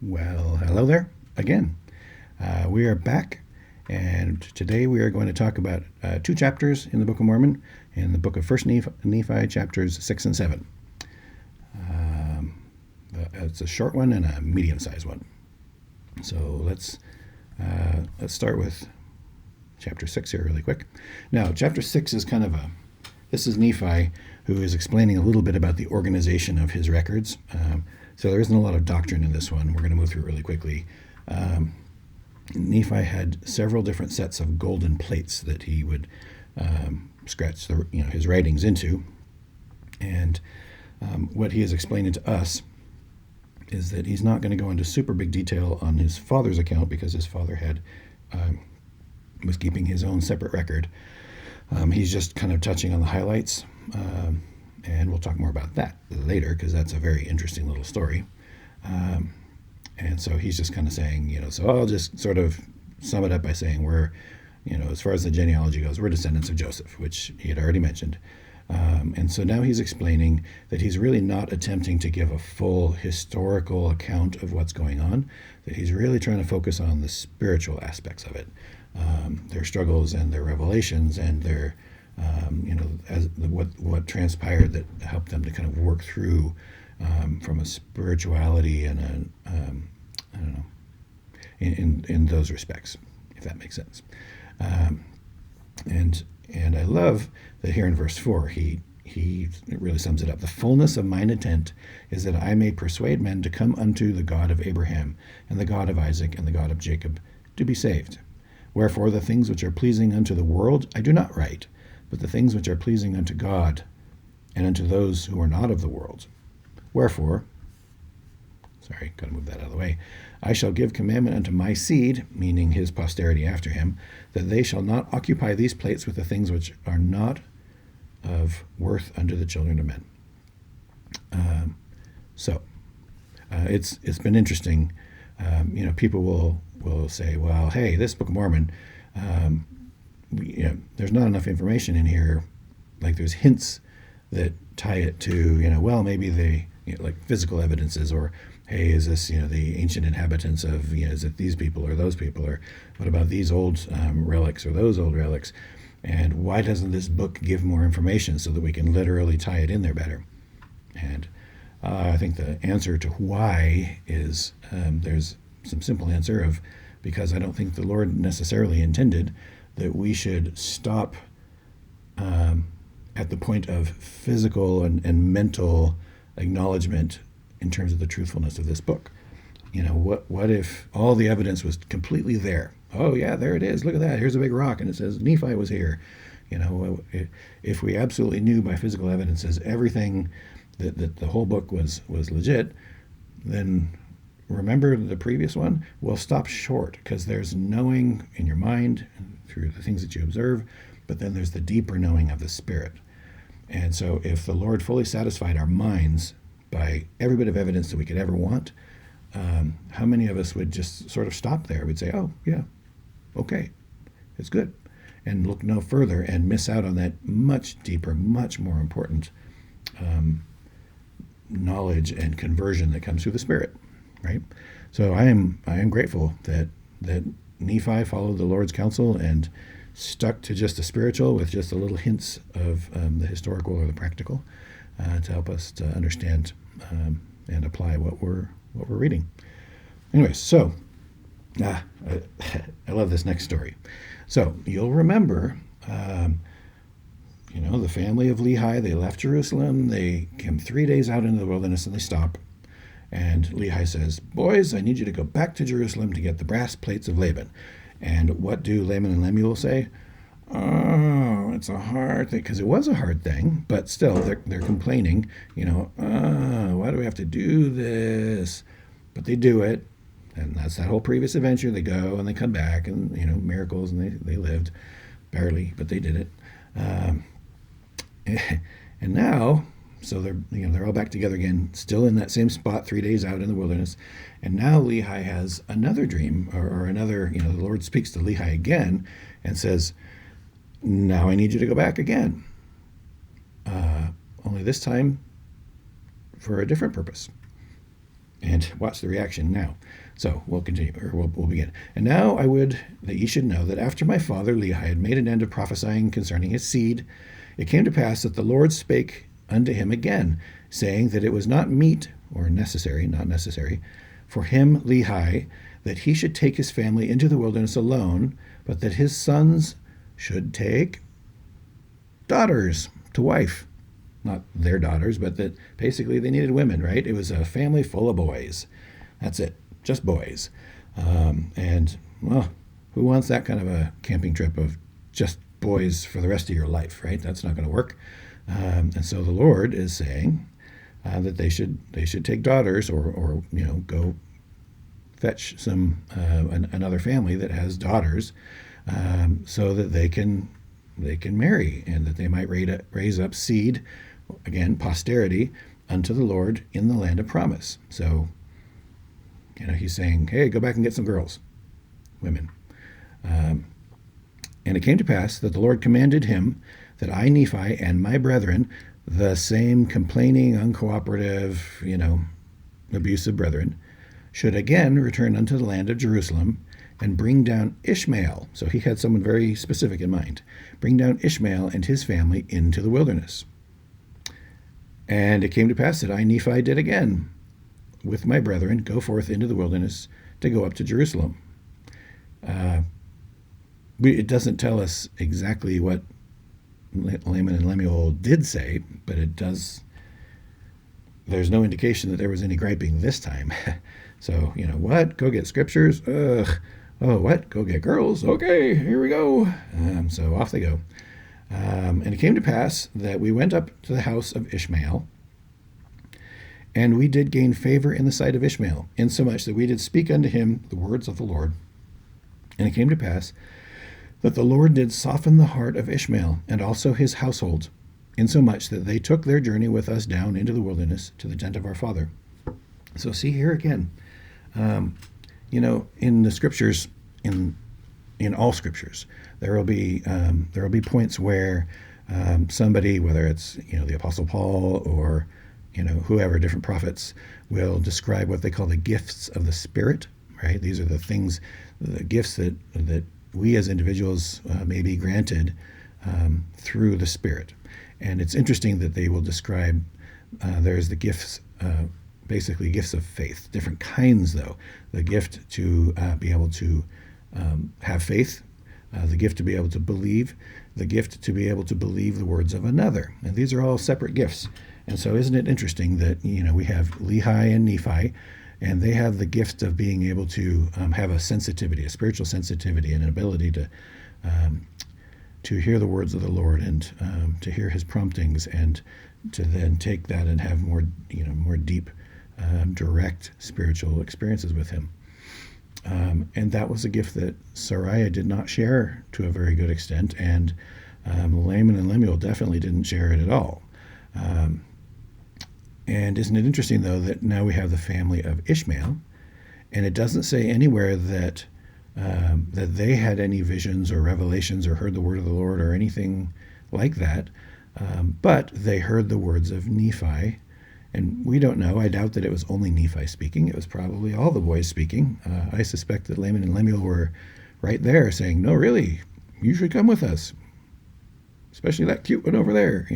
Well, hello there again. We are back, and today we are going to talk about two chapters in the Book of Mormon, in the book of First Nephi, chapters 6 and 7. It's a short one and a medium-sized one. So let's start with chapter 6 here really quick. Now, chapter 6 is this is Nephi, who is explaining a little bit about the organization of his records. So there isn't a lot of doctrine in this one. We're going to move through it really quickly. Nephi had several different sets of golden plates that he would scratch his writings into. And what he is explaining to us is that he's not going to go into super big detail on his father's account because his father was keeping his own separate record. He's just kind of touching on the highlights. And we'll talk more about that later because that's a very interesting little story. And so he's just kind of saying, so I'll just sort of sum it up by saying we're, as far as the genealogy goes, we're descendants of Joseph, which he had already mentioned. And so now he's explaining that he's really not attempting to give a full historical account of what's going on, that he's really trying to focus on the spiritual aspects of it, their struggles and their revelations and their what transpired that helped them to kind of work through from a spirituality and in those respects, if that makes sense. And I love that here in verse 4, it really sums it up. The fullness of mine intent is that I may persuade men to come unto the God of Abraham and the God of Isaac and the God of Jacob to be saved. Wherefore the things which are pleasing unto the world I do not write, but the things which are pleasing unto God and unto those who are not of the world. Wherefore, got to move that out of the way, I shall give commandment unto my seed, meaning his posterity after him, that they shall not occupy these plates with the things which are not of worth unto the children of men. It's been interesting. People will say, well, hey, this Book of Mormon, there's not enough information in here. Like there's hints that tie it to, maybe they, like physical evidences, or hey, is this, the ancient inhabitants of, is it these people or those people, or what about these old relics or those old relics? And why doesn't this book give more information so that we can literally tie it in there better? And I think the answer to why is there's some simple answer of because I don't think the Lord necessarily intended that we should stop at the point of physical and mental acknowledgement in terms of the truthfulness of this book. What if all the evidence was completely there? Oh yeah, there it is. Look at that. Here's a big rock, and it says Nephi was here. If we absolutely knew by physical evidences everything that the whole book was legit, then remember the previous one? We'll stop short because there's knowing in your mind through the things that you observe, but then there's the deeper knowing of the Spirit. And so if the Lord fully satisfied our minds by every bit of evidence that we could ever want, how many of us would just sort of stop there? We'd say, oh, yeah, okay, it's good, and look no further and miss out on that much deeper, much more important knowledge and conversion that comes through the Spirit, right? So I am grateful that Nephi followed the Lord's counsel and stuck to just the spiritual with just a little hints of the historical or the practical to help us to understand and apply what we're reading. Anyway, so I love this next story. So you'll remember, the family of Lehi, they left Jerusalem. They came 3 days out into the wilderness and they stop. And Lehi says, boys, I need you to go back to Jerusalem to get the brass plates of Laban. And what do Laman and Lemuel say? Oh, it's a hard thing, because it was a hard thing, but still they're complaining, why do we have to do this? But they do it, and that's that whole previous adventure. They go and they come back, and miracles, and they lived barely, but they did it. And now, so they're all back together again, still in that same spot 3 days out in the wilderness. And now Lehi has another dream, or another, the Lord speaks to Lehi again and says, now I need you to go back again. Only this time for a different purpose. And watch the reaction now. So we'll continue, or we'll begin. And now I would that ye should know that after my father Lehi had made an end of prophesying concerning his seed, it came to pass that the Lord spake unto him again, saying that it was not meet, or necessary, not necessary, for him, Lehi, that he should take his family into the wilderness alone, but that his sons should take daughters to wife. Not their daughters, but that basically they needed women, right? It was a family full of boys. That's it, just boys. And, well, who wants that kind of a camping trip of just boys for the rest of your life, right? That's not going to work. And so the Lord is saying that they should take daughters, or go fetch another family that has daughters, so that they can marry, and that they might raise up seed, again, posterity, unto the Lord in the land of promise. So, he's saying, hey, go back and get some girls, women. And it came to pass that the Lord commanded him that I, Nephi, and my brethren, the same complaining, uncooperative, abusive brethren, should again return unto the land of Jerusalem and bring down Ishmael. So he had someone very specific in mind. Bring down Ishmael and his family into the wilderness. And it came to pass that I, Nephi, did again, with my brethren, go forth into the wilderness to go up to Jerusalem. It doesn't tell us exactly what Laman and Lemuel did say, but it does. There's no indication that there was any griping this time. So, what? Go get scriptures? Ugh. Oh, what? Go get girls? Okay, here we go. So off they go. And it came to pass that we went up to the house of Ishmael, and we did gain favor in the sight of Ishmael, insomuch that we did speak unto him the words of the Lord. And it came to pass that the Lord did soften the heart of Ishmael, and also his household, insomuch that they took their journey with us down into the wilderness to the tent of our father. So see here again, in the scriptures, in all scriptures, there will be points where somebody, whether it's the Apostle Paul or whoever, different prophets, will describe what they call the gifts of the Spirit. Right? These are the things, the gifts that we as individuals may be granted through the Spirit. And it's interesting that they will describe there's the gifts. Basically gifts of faith, different kinds though. The gift to be able to have faith, the gift to be able to believe, the gift to be able to believe the words of another. And these are all separate gifts. And so isn't it interesting that, we have Lehi and Nephi, and they have the gift of being able to have a sensitivity, a spiritual sensitivity, and an ability to hear the words of the Lord, and to hear his promptings, and to then take that and have more deep, direct spiritual experiences with him. And that was a gift that Sariah did not share to a very good extent, and Laman and Lemuel definitely didn't share it at all. And isn't it interesting, though, that now we have the family of Ishmael, and it doesn't say anywhere that they had any visions or revelations or heard the word of the Lord or anything like that, but they heard the words of Nephi. And we don't know. I doubt that it was only Nephi speaking. It was probably all the boys speaking. I suspect that Laman and Lemuel were right there saying, no, really, you should come with us. Especially that cute one over there,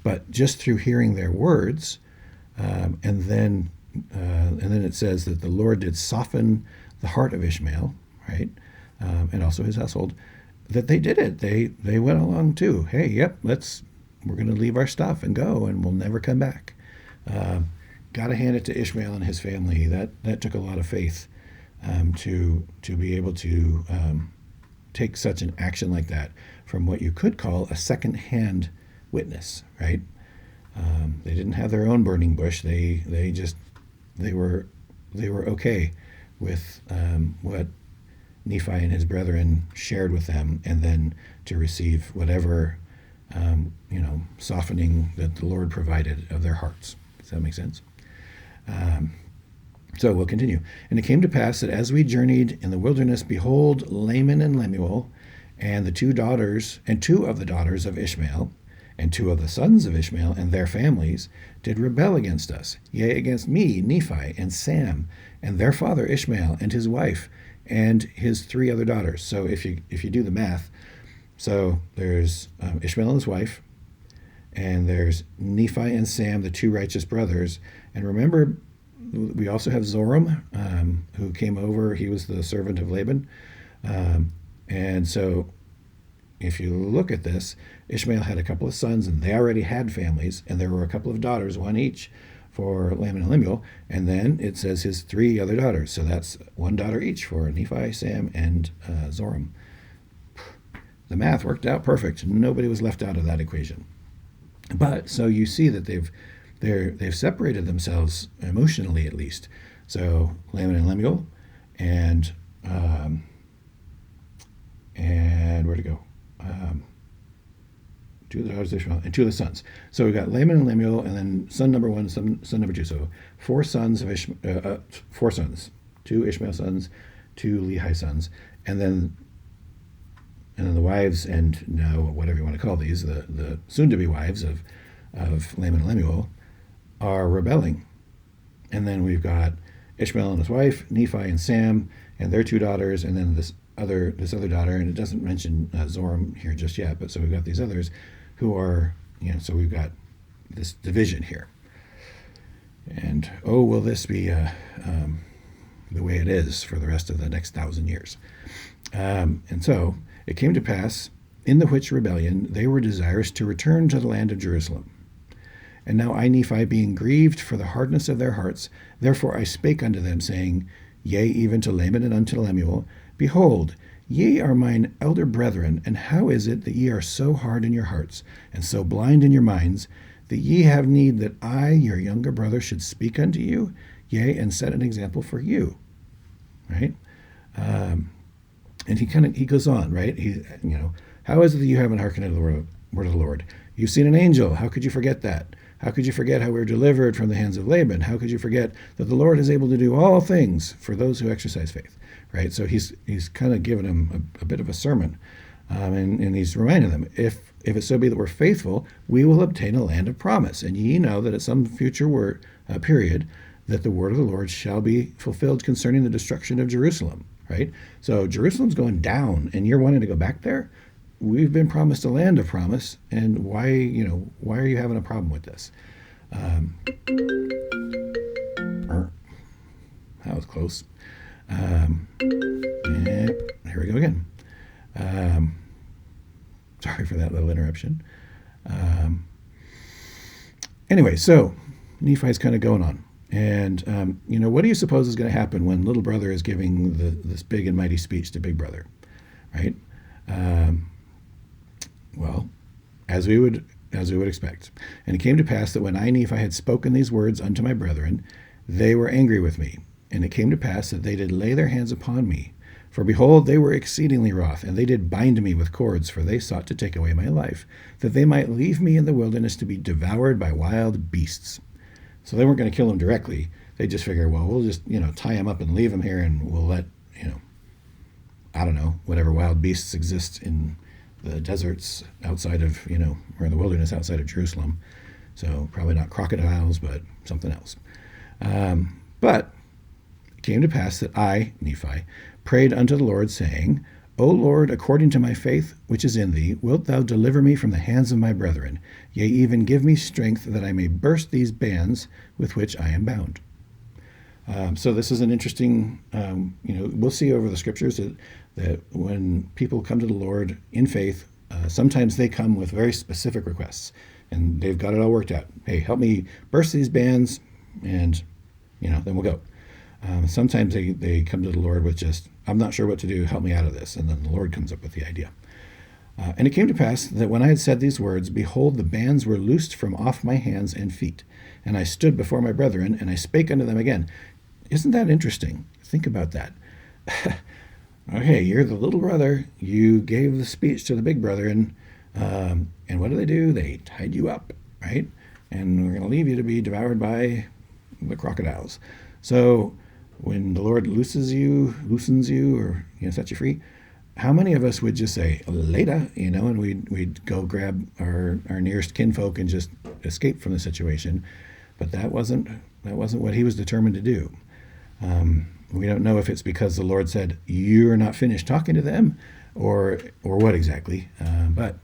But just through hearing their words, and then it says that the Lord did soften the heart of Ishmael, right, and also his household, that they did it. They went along too. Hey, yep, we're going to leave our stuff and go, and we'll never come back. Got to hand it to Ishmael and his family. That took a lot of faith to be able to take such an action like that from what you could call a second-hand witness, right? They didn't have their own burning bush. They were okay with what Nephi and his brethren shared with them, and then to receive whatever softening that the Lord provided of their hearts. Does that make sense? So we'll continue. And it came to pass that as we journeyed in the wilderness, behold, Laman and Lemuel, and two of the daughters of Ishmael, And 2 of the sons of Ishmael and their families did rebel against us, yea, against me, Nephi, and Sam, and their father Ishmael, and his wife, and his 3 other daughters. So if you do the math, so there's Ishmael and his wife, and there's Nephi and Sam, the 2 righteous brothers. And remember, we also have Zoram, who came over. He was the servant of Laban. And so if you look at this, Ishmael had a couple of sons, and they already had families, and there were a couple of daughters, 1 each, for Laman and Lemuel. And then it says his 3 other daughters. So that's 1 daughter each for Nephi, Sam, and Zoram. The math worked out perfect. Nobody was left out of that equation. But so you see that they've separated themselves emotionally, at least. So Laman and Lemuel, and where'd it go? 2 of the daughters of Ishmael and 2 of the sons. So we've got Laman and Lemuel, and then son number 1, son number 2. So 4 sons of Ishmael, 4 sons, 2 Ishmael sons, 2 Lehi sons, and then the wives, and now whatever you want to call these, the soon-to-be wives of Laman and Lemuel, are rebelling. And then we've got Ishmael and his wife, Nephi and Sam, and their 2 daughters, and then this other daughter, and it doesn't mention Zoram here just yet, but so we've got these others who are, so we've got this division here. And will this be the way it is for the rest of the next 1,000 years? And so it came to pass, in the which rebellion they were desirous to return to the land of Jerusalem. And now I, Nephi, being grieved for the hardness of their hearts, therefore I spake unto them, saying, Yea, even to Laman and unto Lemuel, Behold, ye are mine elder brethren, and how is it that ye are so hard in your hearts, and so blind in your minds, that ye have need that I, your younger brother, should speak unto you, yea, and set an example for you? Right? And he goes on, right? How is it that you haven't hearkened to the word of the Lord? You've seen an angel. How could you forget that? How could you forget how we were delivered from the hands of Laban? How could you forget that the Lord is able to do all things for those who exercise faith? Right? So he's kind of giving him a bit of a sermon, and he's reminding them, if it so be that we're faithful, we will obtain a land of promise. And ye know that at some future period, that the word of the Lord shall be fulfilled concerning the destruction of Jerusalem. Right? So Jerusalem's going down, and you're wanting to go back there? We've been promised a land of promise, and why are you having a problem with this? That was close. Here we go again. Sorry for that little interruption. Anyway, so Nephi's kind of going on. And, what do you suppose is going to happen when little brother is giving this big and mighty speech to big brother, right? Well, as we would expect. And it came to pass that when I, Nephi, had spoken these words unto my brethren, they were angry with me. And it came to pass that they did lay their hands upon me. For behold, they were exceedingly wroth, and they did bind me with cords, for they sought to take away my life, that they might leave me in the wilderness to be devoured by wild beasts. So they weren't going to kill him directly. They just figured, well, we'll just, tie him up and leave him here, and we'll let, I don't know, whatever wild beasts exist in the deserts outside of, or in the wilderness outside of Jerusalem. So probably not crocodiles, but something else. But it came to pass that I, Nephi, prayed unto the Lord, saying, O Lord, according to my faith which is in thee, wilt thou deliver me from the hands of my brethren? Yea, even give me strength that I may burst these bands with which I am bound. So this is an interesting, we'll see over the scriptures that when people come to the Lord in faith, sometimes they come with very specific requests, and they've got it all worked out. Hey, help me burst these bands, and, then we'll go. Sometimes they come to the Lord with just, I'm not sure what to do, help me out of this. And then the Lord comes up with the idea. And it came to pass that when I had said these words, behold, the bands were loosed from off my hands and feet. And I stood before my brethren, and I spake unto them again. Isn't that interesting? Think about that. Okay, you're the little brother. You gave the speech to the big brother, and what do? They tied you up, right? And we're going to leave you to be devoured by the crocodiles. So when the Lord loosens you, or sets you free, how many of us would just say later, and we'd go grab our nearest kinfolk and just escape from the situation? But that wasn't what he was determined to do. We don't know if it's because the Lord said, "You're not finished talking to them," or what exactly. But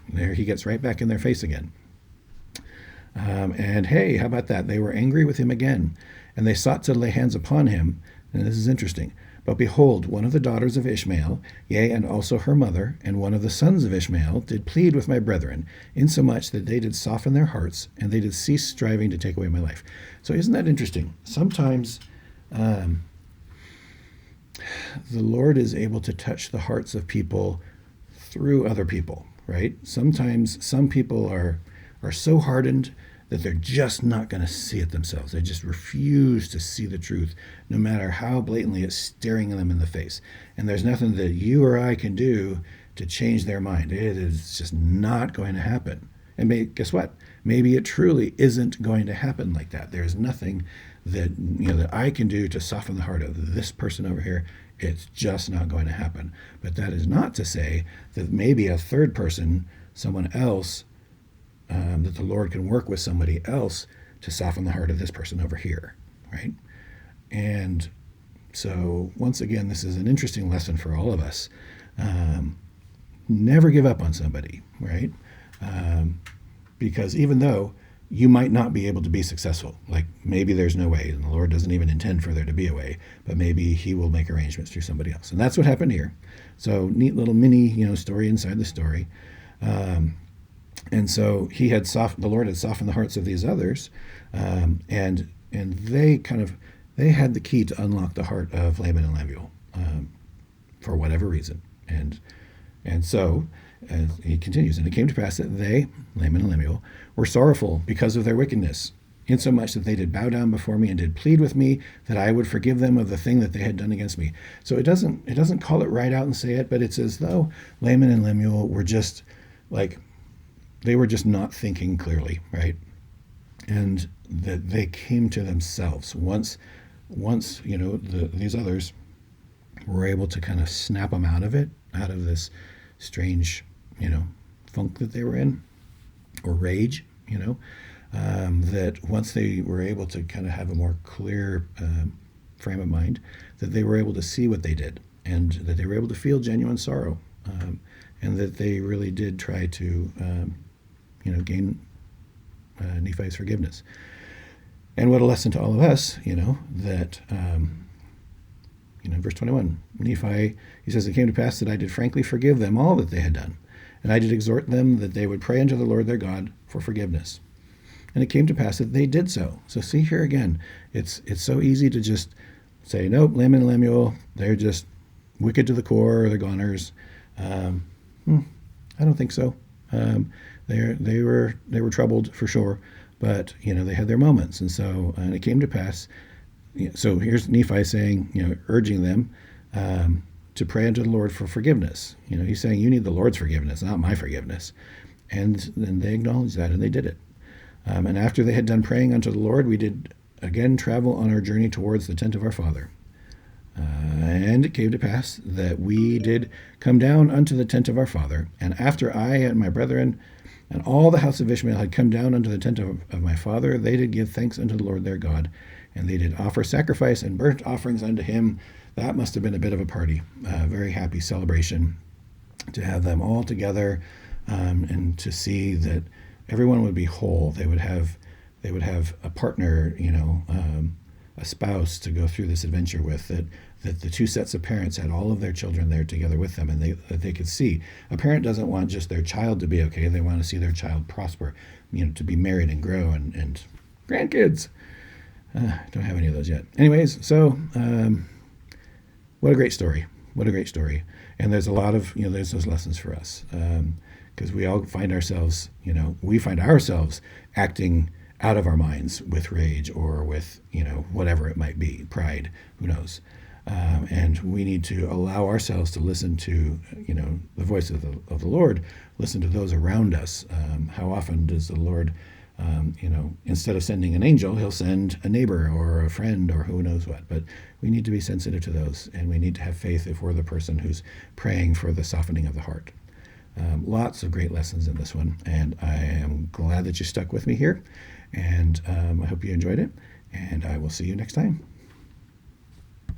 there he gets right back in their face again. And hey, how about that? They were angry with him again, and they sought to lay hands upon him. And this is interesting. But behold, one of the daughters of Ishmael, yea, and also her mother, and one of the sons of Ishmael, did plead with my brethren, insomuch that they did soften their hearts, and they did cease striving to take away my life. So isn't that interesting? Sometimes the Lord is able to touch the hearts of people through other people, right? Sometimes some people are so hardened that they're just not going to see it themselves. They just refuse to see the truth, no matter how blatantly it's staring them in the face. And there's nothing that you or I can do to change their mind. It is just not going to happen. And guess what? Maybe it truly isn't going to happen like that. There's nothing that that I can do to soften the heart of this person over here. It's just not going to happen. But that is not to say that maybe a third person, someone else, that the Lord can work with somebody else to soften the heart of this person over here, right? And so, once again, this is an interesting lesson for all of us. Never give up on somebody, right? Because even though you might not be able to be successful, like maybe there's no way, and the Lord doesn't even intend for there to be a way, but maybe he will make arrangements through somebody else. And that's what happened here. So, neat little mini, story inside the story. And so the Lord had softened the hearts of these others, and they had the key to unlock the heart of Laman and Lemuel, for whatever reason. And so as he continues, and it came to pass that they, Laman and Lemuel, were sorrowful because of their wickedness, insomuch that they did bow down before me and did plead with me that I would forgive them of the thing that they had done against me. So it doesn't call it right out and say it, but it's as though Laman and Lemuel were just like, they were just not thinking clearly, right? And that they came to themselves once these others were able to kind of snap them out of this strange, funk that they were in, or rage, that once they were able to kind of have a more clear frame of mind, that they were able to see what they did, and that they were able to feel genuine sorrow, and that they really did try to gain Nephi's forgiveness. And what a lesson to all of us, that, verse 21, Nephi, he says, it came to pass that I did frankly forgive them all that they had done. And I did exhort them that they would pray unto the Lord their God for forgiveness. And it came to pass that they did so. So see here again, it's so easy to just say, nope, Laman and Lemuel, they're just wicked to the core, they're goners. I don't think so. They were troubled for sure, but they had their moments, and so and it came to pass. So here's Nephi saying, urging them to pray unto the Lord for forgiveness. He's saying you need the Lord's forgiveness, not my forgiveness, and then they acknowledged that and they did it. And after they had done praying unto the Lord, we did again travel on our journey towards the tent of our father. And it came to pass that we did come down unto the tent of our father, and after I and my brethren and all the house of Ishmael had come down unto the tent of my father, they did give thanks unto the Lord their God, and they did offer sacrifice and burnt offerings unto him. That must have been a bit of a party, a very happy celebration to have them all together, and to see that everyone would be whole. They would have a partner, a spouse to go through this adventure with, that the two sets of parents had all of their children there together with them, and that they could see. A parent doesn't want just their child to be okay. They want to see their child prosper, to be married and grow, and grandkids. Don't have any of those yet. Anyways, so what a great story. What a great story. And there's a lot of, there's those lessons for us, because we all find ourselves, acting out of our minds with rage or with, whatever it might be, pride, who knows. And we need to allow ourselves to listen to, the voice of the Lord, listen to those around us. How often does the Lord Instead of sending an angel, he'll send a neighbor or a friend or who knows what. But we need to be sensitive to those, and we need to have faith if we're the person who's praying for the softening of the heart. Lots of great lessons in this one, and I am glad that you stuck with me here, and I hope you enjoyed it, and I will see you next time.